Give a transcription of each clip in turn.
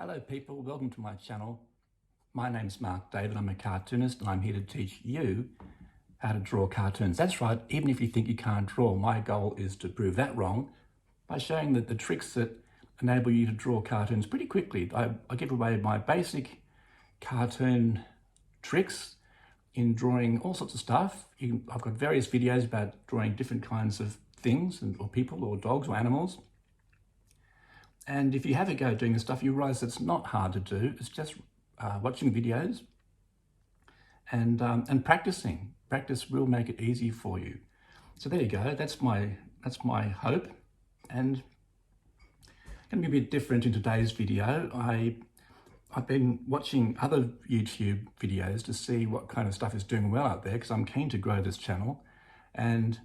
Hello people, welcome to my channel. My name's Mark David, I'm a cartoonist and I'm here to teach you how to draw cartoons. That's right, even if you think you can't draw, my goal is to prove that wrong by showing that the tricks that enable you to draw cartoons pretty quickly. I give away my basic cartoon tricks in drawing all sorts of stuff. I've got various videos about drawing different kinds of things or people or dogs or animals. And if you have a go doing this stuff, you realize it's not hard to do. It's just watching videos and practicing. Practice will make it easy for you. So there you go. That's my hope. And going to be a bit different in today's video. I've been watching other YouTube videos to see what kind of stuff is doing well out there because I'm keen to grow this channel. And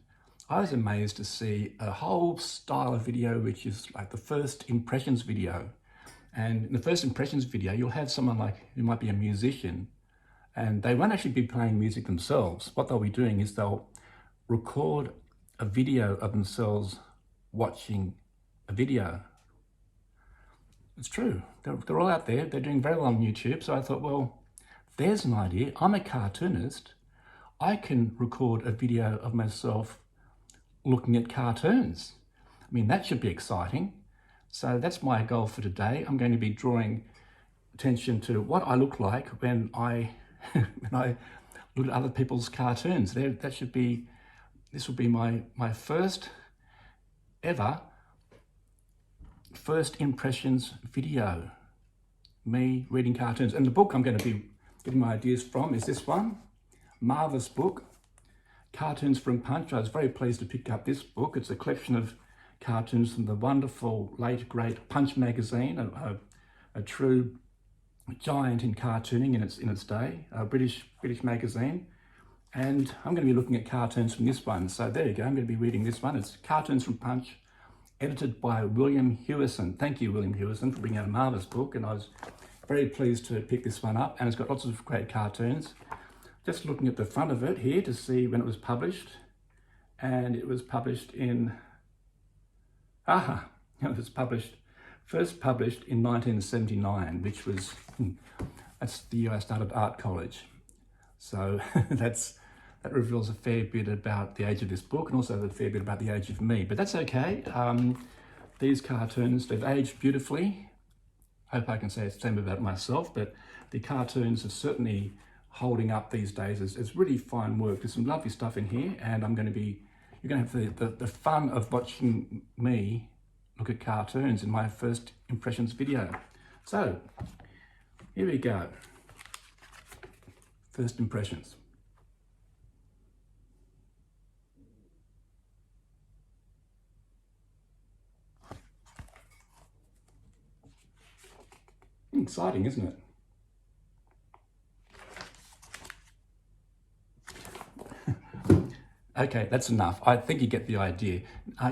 I was amazed to see a whole style of video which is like the first impressions video. And in the first impressions video, you'll have someone like who might be a musician and they won't actually be playing music themselves. What they'll be doing is they'll record a video of themselves watching a video. It's true. They're all out there. They're doing very well on YouTube. So I thought, well, there's an idea. I'm a cartoonist. I can record a video of myself looking at cartoons. I mean, that should be exciting. So that's my goal for today. I'm going to be drawing attention to what I look like when I look at other people's cartoons. This will be my first ever first impressions video, me reading cartoons. And the book I'm going to be getting my ideas from is this one, marvellous book, Cartoons from Punch. I was very pleased to pick up this book. It's a collection of cartoons from the wonderful late great Punch magazine, a true giant in cartooning in its day, a British magazine. And I'm going to be looking at cartoons from this one. So there you go. I'm going to be reading this one. It's Cartoons from Punch, edited by William Hewison. Thank you, William Hewison, for bringing out a marvellous book. And I was very pleased to pick this one up. And it's got lots of great cartoons. Just looking at the front of it here to see when it was published. And it was published in, first published in 1979, which was, that's the year I started art college. So that reveals a fair bit about the age of this book and also a fair bit about the age of me, but that's okay. These cartoons, they've aged beautifully. I hope I can say the same about myself, but the cartoons are certainly holding up these days. It's really fine work. There's some lovely stuff in here, and you're going to have the fun of watching me look at cartoons in my first impressions video. So here we go. First impressions. Exciting, isn't it? Okay, that's enough. I think you get the idea.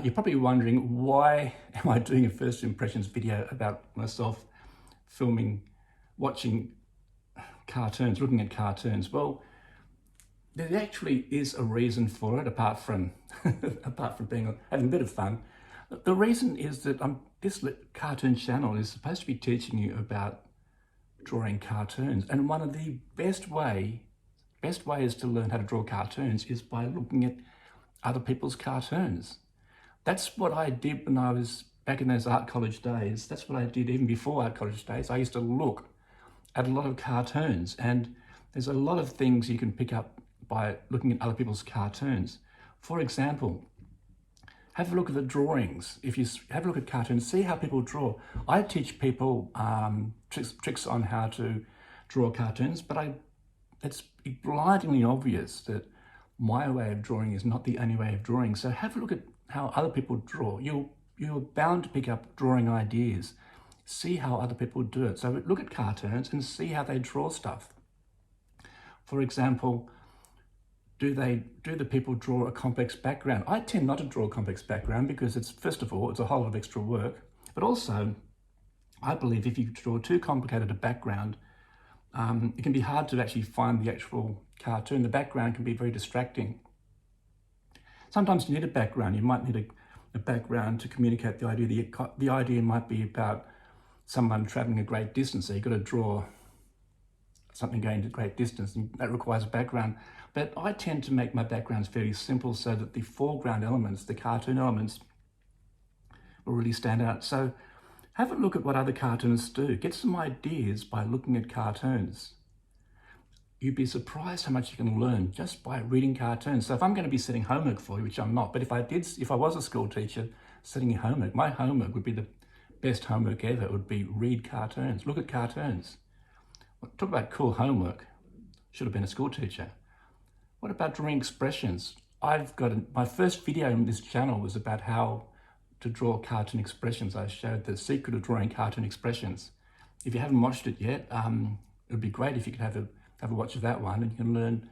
You're probably wondering, why am I doing a first impressions video about myself watching cartoons, looking at cartoons? Well, there actually is a reason for it, apart from having a bit of fun. The reason is that this cartoon channel is supposed to be teaching you about drawing cartoons, and one of the best ways to learn how to draw cartoons is by looking at other people's cartoons. That's what I did when I was back in those art college days. That's what I did even before art college days. I used to look at a lot of cartoons, and there's a lot of things you can pick up by looking at other people's cartoons. For example, have a look at the drawings. If you have a look at cartoons, see how people draw. I teach people tricks on how to draw cartoons, but it's blindingly obvious that my way of drawing is not the only way of drawing. So have a look at how other people draw. You're bound to pick up drawing ideas. See how other people do it. So look at cartoons and see how they draw stuff. For example, do the people draw a complex background? I tend not to draw a complex background because first of all, it's a whole lot of extra work. But also, I believe if you draw too complicated a background, it can be hard to actually find the actual cartoon. The background can be very distracting. Sometimes you need a background. You might need a background to communicate the idea. The idea might be about someone traveling a great distance. So you've got to draw something going to great distance, and that requires a background. But I tend to make my backgrounds fairly simple so that the foreground elements, the cartoon elements, will really stand out. So have a look at what other cartoonists do. Get some ideas by looking at cartoons. You'd be surprised how much you can learn just by reading cartoons. So if I'm going to be setting homework for you, which I'm not, but if I was a school teacher setting you homework, my homework would be the best homework ever. It would be read cartoons, look at cartoons. Talk about cool homework. Should have been a school teacher. What about drawing expressions? My first video on this channel was about how to draw cartoon expressions. I showed the secret of drawing cartoon expressions. If you haven't watched it yet, it would be great if you could have a watch of that one, and you can learn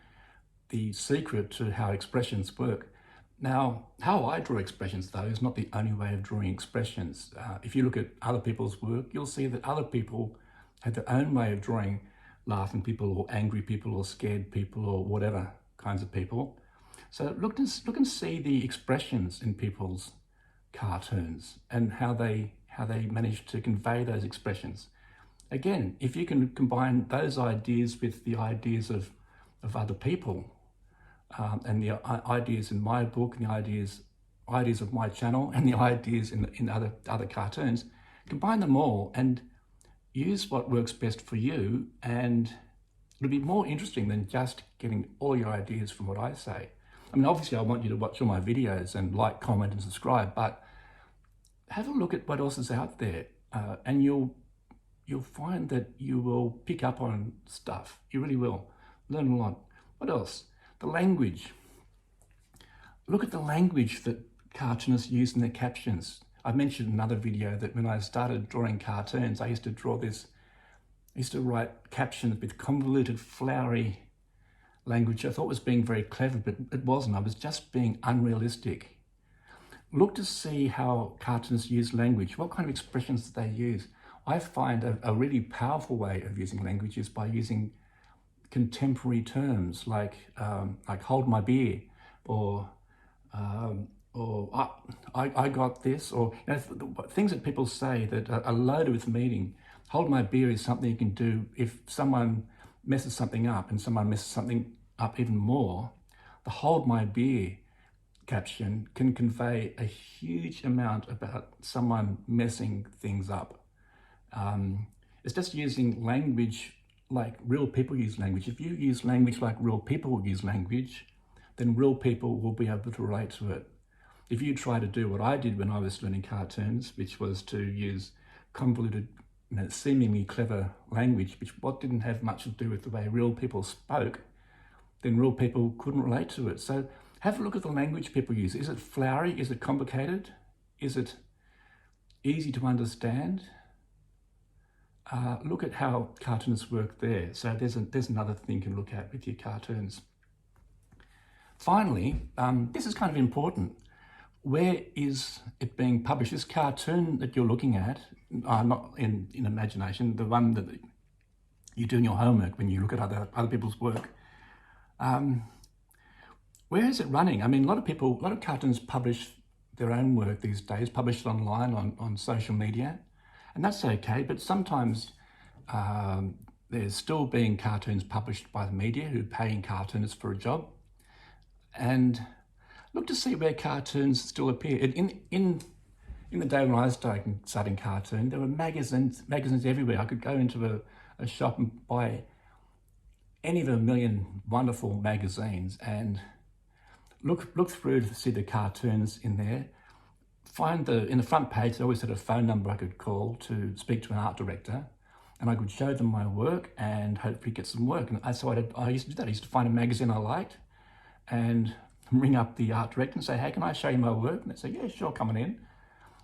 the secret to how expressions work. Now, how I draw expressions, though, is not the only way of drawing expressions. If you look at other people's work, you'll see that other people have their own way of drawing laughing people or angry people or scared people or whatever kinds of people. So look and see the expressions in people's cartoons and how they manage to convey those expressions. Again, if you can combine those ideas with the ideas of other people, and the ideas in my book, and the ideas of my channel, and the ideas in other cartoons, combine them all and use what works best for you, and it'll be more interesting than just getting all your ideas from what I say. I mean, obviously I want you to watch all my videos and like, comment and subscribe, but have a look at what else is out there, and you'll find that you will pick up on stuff. You really will. Learn a lot. What else? The language. Look at the language that cartoonists use in their captions. I mentioned in another video that when I started drawing cartoons, I used to write captions with convoluted, flowery language I thought was being very clever, but it wasn't. I was just being unrealistic. Look to see how cartoonists use language. What kind of expressions do they use? I find a really powerful way of using language is by using contemporary terms like hold my beer, or I got this, or things that people say that are loaded with meaning. Hold my beer is something you can do if someone messes something up, and someone messes something up even more. The hold my beer caption can convey a huge amount about someone messing things up. It's just using language like real people use language. If you use language like real people use language, then real people will be able to relate to it. If you try to do what I did when I was learning cartoons, which was to use convoluted, seemingly clever language, which didn't have much to do with the way real people spoke, then real people couldn't relate to it. So have a look at the language people use. Is it flowery? Is it complicated? Is it easy to understand? Look at how cartoonists work there. So there's another thing you can look at with your cartoons. Finally, this is kind of important. Where is it being published? This cartoon that you're looking at, not in imagination, the one that you do in your homework when you look at other people's work. Where is it running? I mean, a lot of cartoons publish their own work these days, publish it online on social media, and that's okay, but sometimes there's still being cartoons published by the media who are paying cartoonists for a job. And look to see where cartoons still appear. In the day when I was studying cartoon, there were magazines everywhere. I could go into a shop and buy any of a million wonderful magazines and look through to see the cartoons in there. In the front page, I always had a phone number I could call to speak to an art director, and I could show them my work and hopefully get some work. And so I used to do that. I used to find a magazine I liked and ring up the art director and say, hey, can I show you my work? And they'd say, yeah, sure, come on in.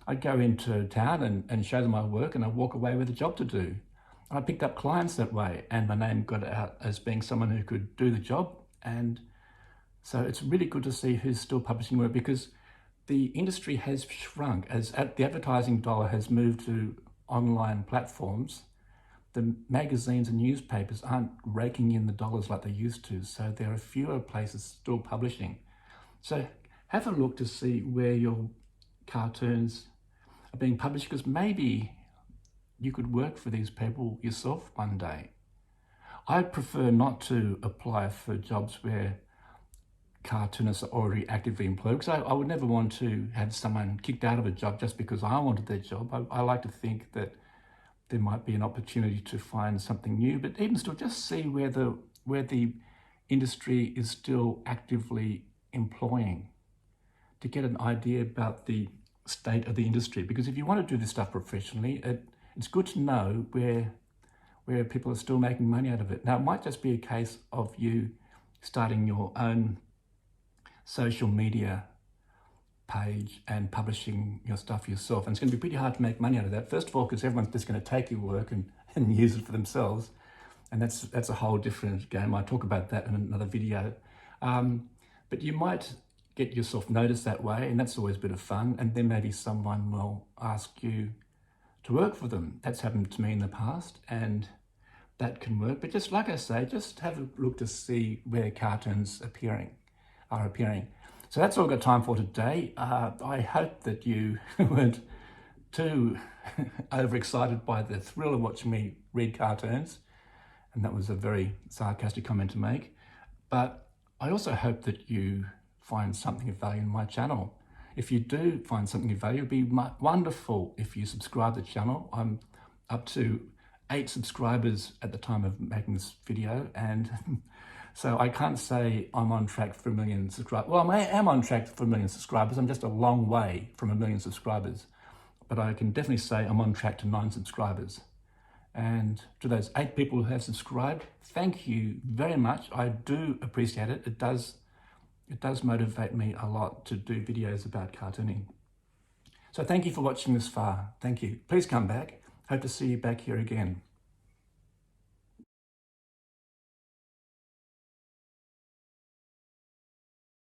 I'd go into town and show them my work, and I'd walk away with a job to do. And I picked up clients that way, and my name got out as being someone who could do the job. And so it's really good to see who's still publishing work, because the industry has shrunk. As the advertising dollar has moved to online platforms, the magazines and newspapers aren't raking in the dollars like they used to, so there are fewer places still publishing. So have a look to see where your cartoons are being published, because maybe you could work for these people yourself one day. I prefer not to apply for jobs where cartoonists are already actively employed, because I would never want to have someone kicked out of a job just because I wanted their job. I like to think that there might be an opportunity to find something new, but even still, just see where the industry is still actively employing, to get an idea about the state of the industry. Because if you want to do this stuff professionally, it's good to know where people are still making money out of it. Now, it might just be a case of you starting your own social media page and publishing your stuff yourself. And it's going to be pretty hard to make money out of that. First of all, because everyone's just going to take your work and use it for themselves. And that's a whole different game. I talk about that in another video. But you might get yourself noticed that way, and that's always a bit of fun. And then maybe someone will ask you to work for them. That's happened to me in the past, and that can work. But just like I say, just have a look to see where cartoons are appearing. So that's all I've got time for today. I hope that you weren't too overexcited by the thrill of watching me read cartoons. And that was a very sarcastic comment to make. But I also hope that you find something of value in my channel. If you do find something of value, it'd be wonderful if you subscribe to the channel. I'm up to 8 subscribers at the time of making this video, and so I can't say I'm on track for 1 million subscribers. Well, I am on track for 1 million subscribers. I'm just a long way from 1 million subscribers. But I can definitely say I'm on track to 9 subscribers. And to those 8 people who have subscribed, thank you very much. I do appreciate it. It does motivate me a lot to do videos about cartooning. So thank you for watching this far. Thank you. Please come back. Hope to see you back here again.